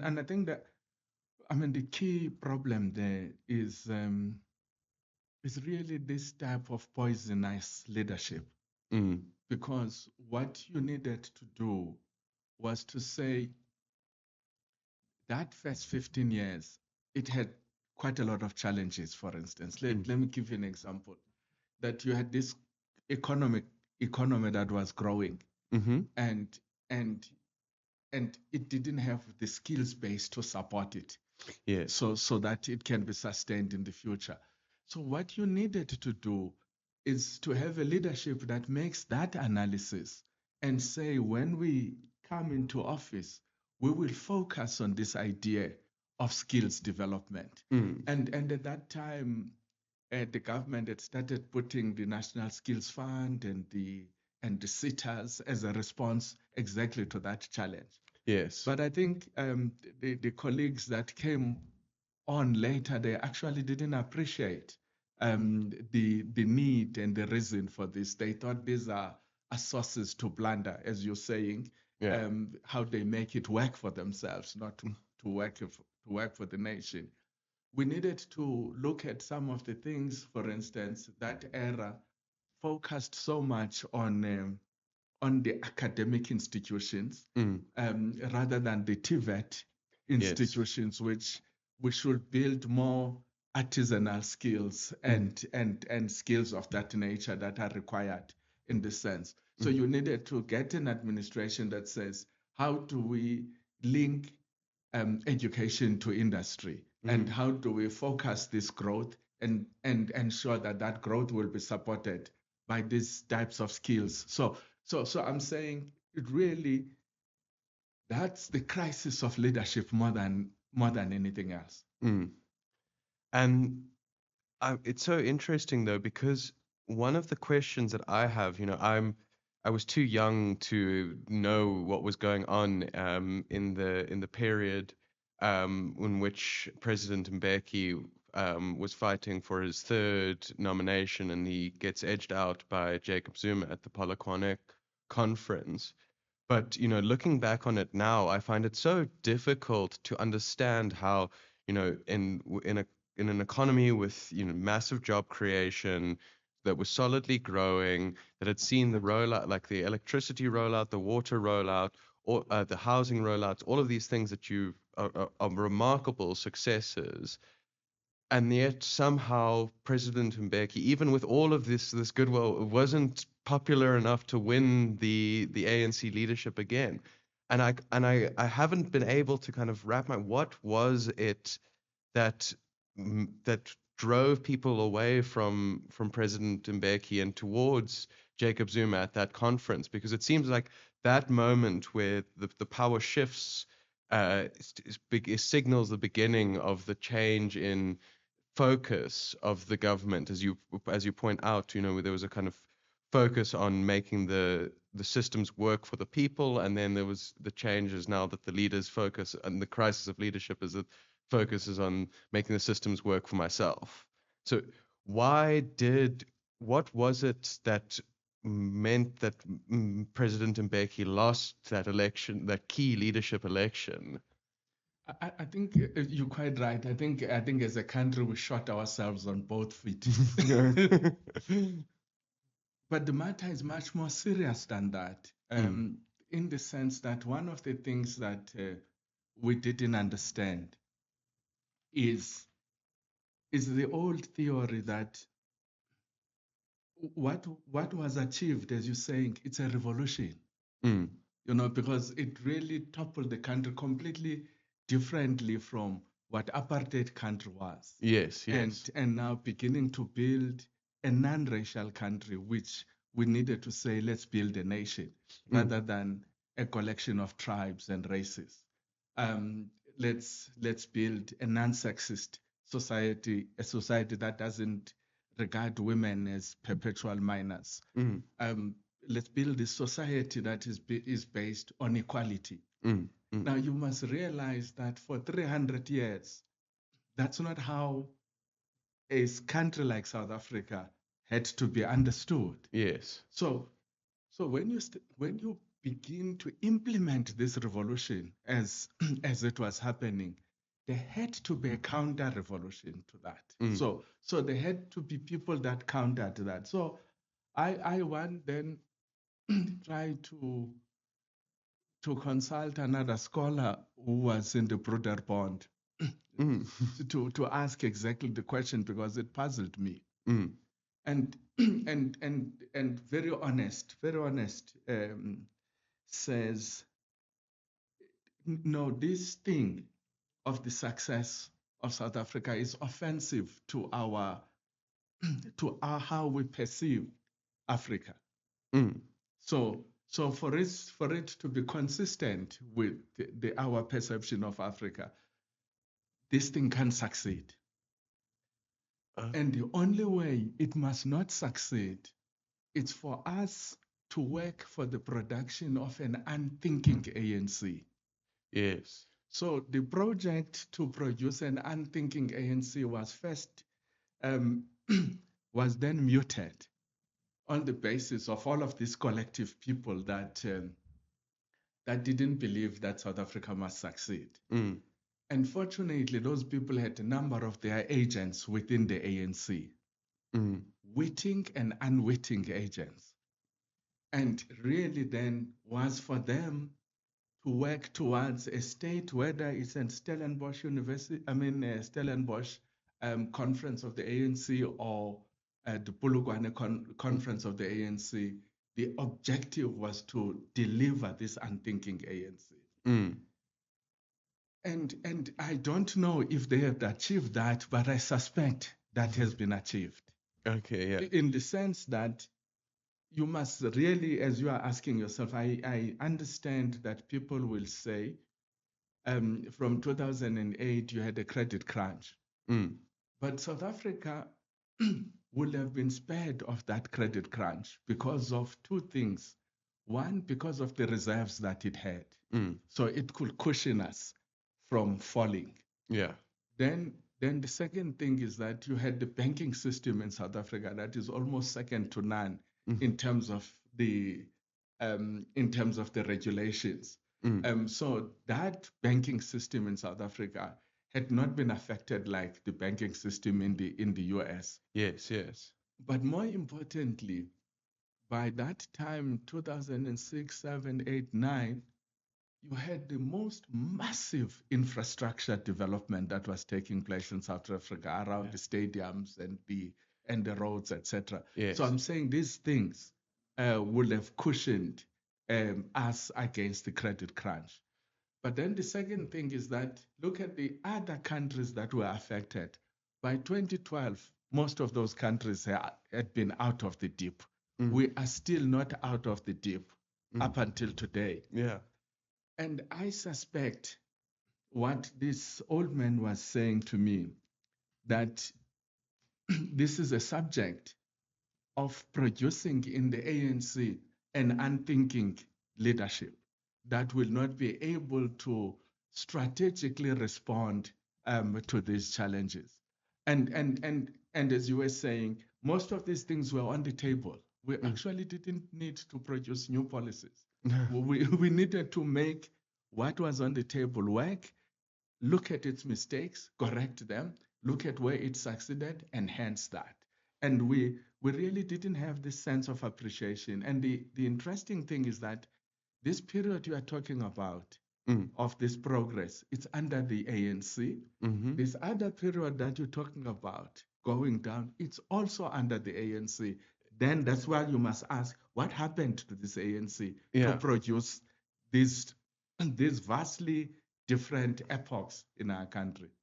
And I think that, I mean, the key problem there is really this type of poisonous leadership, Mm. because what you needed to do was to say that first 15 years, it had quite a lot of challenges. For instance, Mm. let me give you an example, that you had this economic economy that was growing, Mm-hmm. and and and it didn't have the skills base to support it, Yes. so that it can be sustained in the future. So what you needed to do is to have a leadership that makes that analysis and say, when we come into office, we will focus on this idea of skills development. Mm. And at that time, the government had started putting the National Skills Fund and the SITAs as a response exactly to that challenge. Yes. But I think the colleagues that came on later, they actually didn't appreciate the need and the reason for this. They thought these are sources to plunder, as you're saying, Yeah. how they make it work for themselves, not to work for the nation. We needed to look at some of the things. For instance, that era focused so much on the academic institutions, Mm. rather than the TVET Yes. institutions, which we should build more artisanal skills Mm. and skills of that nature that are required in this sense. So Mm. you needed to get an administration that says, how do we link education to industry, and Mm. how do we focus this growth and ensure that that growth will be supported by these types of skills. So I'm saying it really, that's the crisis of leadership more than anything else. Mm. And it's so interesting though, because one of the questions that I have, I was too young to know what was going on in the period in which President Mbeki was fighting for his third nomination, and he gets edged out by Jacob Zuma at the Polokwane conference. But looking back on it now, I find it so difficult to understand how, in an economy with massive job creation that was solidly growing, that had seen the rollout, like the electricity rollout, the water rollout, or the housing rollouts, all of these things that are remarkable successes, and yet somehow President Mbeki, even with all of this goodwill, wasn't popular enough to win the ANC leadership again. And I haven't been able to kind of wrap my what was it that that drove people away from President Mbeki and towards Jacob Zuma at that conference, because it seems like that moment where the power shifts signals the beginning of the change in focus of the government, as you point out, where there was a kind of focus on making the systems work for the people, and then there was the changes now that the leaders focus, and the crisis of leadership is that focus is on making the systems work for myself. So why did what was it that meant that President Mbeki lost that election, that key leadership election? I think you're quite right. I think as a country we shot ourselves on both feet. But the matter is much more serious than that, Mm, in the sense that one of the things that we didn't understand is the old theory that what was achieved, as you're saying, it's a revolution, mm, because it really toppled the country completely differently from what apartheid country was, yes, and yes. now beginning to build a non-racial country, which we needed to say, let's build a nation Mm, rather than a collection of tribes and races. Um, let's build a non-sexist society, a society that doesn't regard women as perpetual minors. mm, Um, let's build a society that is based on equality. mm, mm. Now, you must realize that for 300 years, that's not how a country like South Africa had to be understood. Yes. So, when you begin to implement this revolution as as it was happening, there had to be a counter revolution to that. Mm. So there had to be people that countered that. So I want then try to consult another scholar who was in the Broederbond Mm. to ask exactly the question because it puzzled me. Mm. And and very honest, says no, this thing of the success of South Africa is offensive to our how we perceive Africa. Mm. So for it to be consistent with our perception of Africa, this thing can't succeed. And the only way it must not succeed is for us to work for the production of an unthinking ANC. Yes. So the project to produce an unthinking ANC was first um, was then muted on the basis of all of these collective people that didn't believe that South Africa must succeed. Mm. Unfortunately, those people had a number of their agents within the ANC, witting and unwitting agents. And really then was for them to work towards a state, whether it's in Stellenbosch University, Stellenbosch conference of the ANC or the Boqwana conference of the ANC. The objective was to deliver this unthinking ANC. Mm. And I don't know if they have achieved that, but I suspect that has been achieved. Okay, yeah. In the sense that you must really, as you are asking yourself, I understand that people will say, from 2008, you had a credit crunch. Mm. But South Africa would have been spared of that credit crunch because of two things. One, because of the reserves that it had. Mm. So it could cushion us from falling. Yeah. Then the second thing is that you had the banking system in South Africa that is almost second to none in terms of the regulations. So that banking system in South Africa had not been affected like the banking system in the US. Yes, yes. But more importantly, by that time, 2006, 7, 8, 9, you had the most massive infrastructure development that was taking place in South Africa around the stadiums and the roads, etc. Yes. So I'm saying these things would have cushioned us against the credit crunch. But then the second thing is that look at the other countries that were affected. By 2012, most of those countries had been out of the dip. We are still not out of the dip up until today. Yeah. And I suspect what this old man was saying to me, that this is a subject of producing in the ANC an unthinking leadership that will not be able to strategically respond to these challenges. And as you were saying, most of these things were on the table. We actually didn't need to produce new policies. we needed to make what was on the table work, look at its mistakes, correct them, look at where it succeeded, enhance that. And we really didn't have this sense of appreciation. And the interesting thing is that this period you are talking about of this progress, it's under the ANC. This other period that you're talking about going down, it's also under the ANC. Then that's why you must ask, what happened to this ANC to produce these vastly different epochs in our country?